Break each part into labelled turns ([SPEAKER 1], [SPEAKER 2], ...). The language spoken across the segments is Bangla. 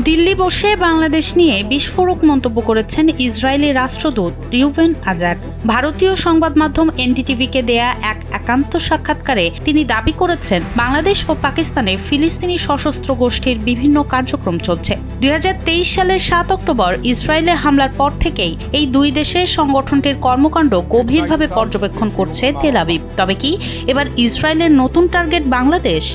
[SPEAKER 1] দিল্লি বসে বাংলাদেশ নিয়ে বিস্ফোরক মন্তব্য করেছেন ইসরায়েলি রাষ্ট্রদূত রিউভেন আজার। ভারতীয় সংবাদ মাধ্যম এনডিটিভিকে দেয়া এক একান্ত সাক্ষাৎকারে তিনি দাবি করেছেন, বাংলাদেশ ও পাকিস্তানে ফিলিস্তিনি সশস্ত্র গোষ্ঠীর বিভিন্ন কার্যক্রম চলছে। 2023 সালের 7 অক্টোবর ইসরায়েলে হামলার পর থেকেই এই দুই দেশের সংগঠনটির কর্মকাণ্ড গভীরভাবে পর্যবেক্ষণ করছে তেল আবিব। তবে কি এবার ইসরায়েলের নতুন টার্গেট বাংলাদেশ?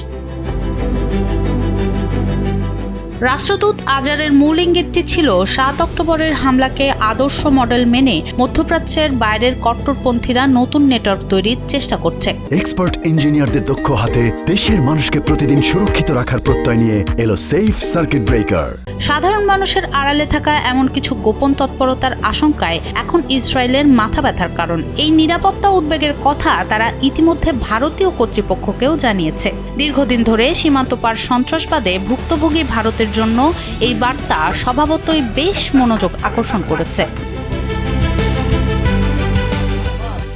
[SPEAKER 1] রাষ্ট্রদূত আজারের মূল ইঙ্গিতটি ছিল 7 অক্টোবরের হামলাকে আদর্শ মডেল মেনে মধ্যপ্রাচ্যের বাইরের কট্টরপন্থীরা নতুন নেটওয়ার্ক তৈরির চেষ্টা করছে।
[SPEAKER 2] এক্সপার্ট ইঞ্জিনিয়ারদের দক্ষ হাতে দেশের মানুষকে প্রতিদিন সুরক্ষিত রাখার প্রত্যয় নিয়ে এলো সেফ সার্কিট ব্রেকার।
[SPEAKER 1] সাধারণ মানুষের আড়ালে থাকা এমন কিছু গোপন তৎপরতার আশঙ্কায় এখন ইসরায়েলের মাথা ব্যথার কারণ। এই নিরাপত্তা উদ্বেগের কথা তারা ইতিমধ্যে ভারতীয় কর্তৃপক্ষকেও জানিয়েছে। দীর্ঘদিন ধরে সীমান্ত পার সন্ত্রাসবাদে ভুক্তভোগী ভারতের জন্য এই বার্তা স্বভাবতই বেশ মনোযোগ আকর্ষণ করেছে।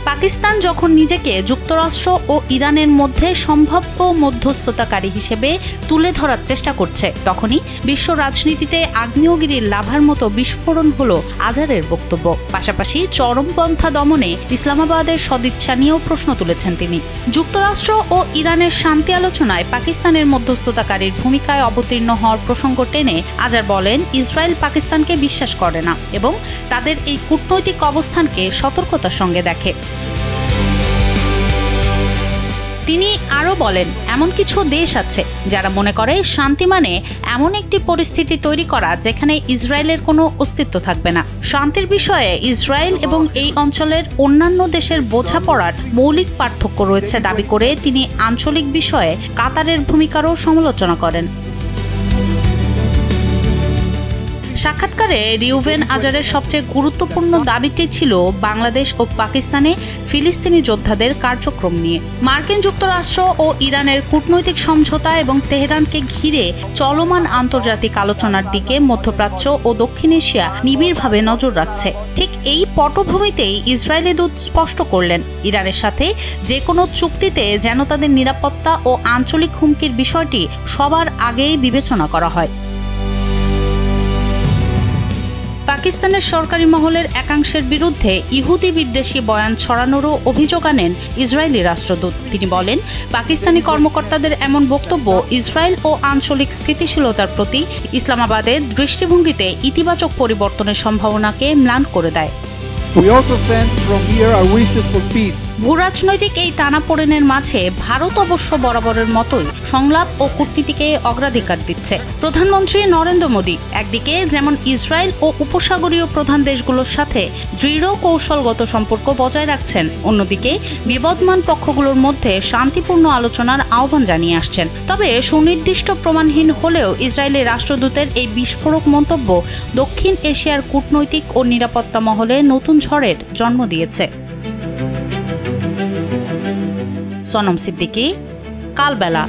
[SPEAKER 1] পাকিস্তান যখন নিজেকে যুক্তরাষ্ট্র ও ইরানের মধ্যে সম্ভাব্য মধ্যস্থতাকারী হিসেবে তুলে ধরার চেষ্টা করছে, তখনই বিশ্ব রাজনীতিতে আগ্নেয়গিরির লাভার মতো বিস্ফোরণ হলো আজারের বক্তব্য। পাশাপাশি চরমপন্থা দমনে ইসলামাবাদের সদিচ্ছা নিয়েও প্রশ্ন তুলেছেন তিনি। যুক্তরাষ্ট্র ও ইরানের শান্তি আলোচনায় পাকিস্তানের মধ্যস্থতাকারীর ভূমিকায় অবতীর্ণ হওয়ার প্রসঙ্গ টেনে আজার বলেন, ইসরায়েল পাকিস্তানকে বিশ্বাস করে না এবং তাদের এই কূটনৈতিক অবস্থানকে সতর্কতার সঙ্গে দেখে। তিনি আরও বলেন, এমন কিছু দেশ আছে যারা মনে করে শান্তি মানে এমন একটি পরিস্থিতি তৈরি করা যেখানে ইসরায়েলের কোনো অস্তিত্ব থাকবে না। শান্তির বিষয়ে ইসরায়েল এবং এই অঞ্চলের অন্যান্য দেশের বোঝাপড়ার মৌলিক পার্থক্য রয়েছে দাবি করে তিনি আঞ্চলিক বিষয়ে কাতারের ভূমিকারও সমালোচনা করেন। সাক্ষাৎকারে রিউভেন আজারের সবচেয়ে গুরুত্বপূর্ণ দাবিটি ছিল বাংলাদেশ ও পাকিস্তানে ফিলিস্তিনি যোদ্ধাদের কার্যক্রম নিয়ে। মার্কিন যুক্তরাষ্ট্র ও ইরানের কূটনৈতিক সমঝোতা এবং তেহরানকে ঘিরে চলমান আন্তর্জাতিক আলোচনার দিকে মধ্যপ্রাচ্য ও দক্ষিণ এশিয়া নিবিড়ভাবে নজর রাখছে। ঠিক এই পটভূমিতেই ইসরায়েলি দূত স্পষ্ট করলেন, ইরানের সাথে যে কোনো চুক্তিতে যেন তাদের নিরাপত্তা ও আঞ্চলিক হুমকির বিষয়টি সবার আগেই বিবেচনা করা হয়। পাকিস্তানের সরকারি মহলের একাংশের বিরুদ্ধে ইহুদি বিদ্বেষী বয়ান ছড়ানোরও অভিযোগ আনেন ইসরায়েলি রাষ্ট্রদূত। তিনি বলেন, পাকিস্তানি কর্মকর্তাদের এমন বক্তব্য ইসরায়েল ও আঞ্চলিক স্থিতিশীলতার প্রতি ইসলামাবাদের দৃষ্টিভঙ্গিতে ইতিবাচক পরিবর্তনের সম্ভাবনাকে ম্লান করে দেয়। ভূরাজনৈতিক এই টানাপোড়েনের মাঝে ভারত অবশ্য বরাবরের মতোই সংলাপ ও কূটনীতিকে অগ্রাধিকার দিচ্ছে। প্রধানমন্ত্রী নরেন্দ্র মোদী একদিকে যেমন ইসরায়েল ও উপসাগরীয় প্রধান দেশগুলোর সাথে দৃঢ় কৌশলগত সম্পর্ক বজায় রাখছেন, অন্যদিকে বিবদমান পক্ষগুলোর মধ্যে শান্তিপূর্ণ আলোচনার আহ্বান জানিয়ে আসছেন। তবে সুনির্দিষ্ট প্রমাণহীন হলেও ইসরায়েলি রাষ্ট্রদূতের এই বিস্ফোরক মন্তব্য দক্ষিণ এশিয়ার কূটনৈতিক ও নিরাপত্তা মহলে নতুন ঝড়ের জন্ম দিয়েছে। সনম সিদ্দিকী, কালবেলা।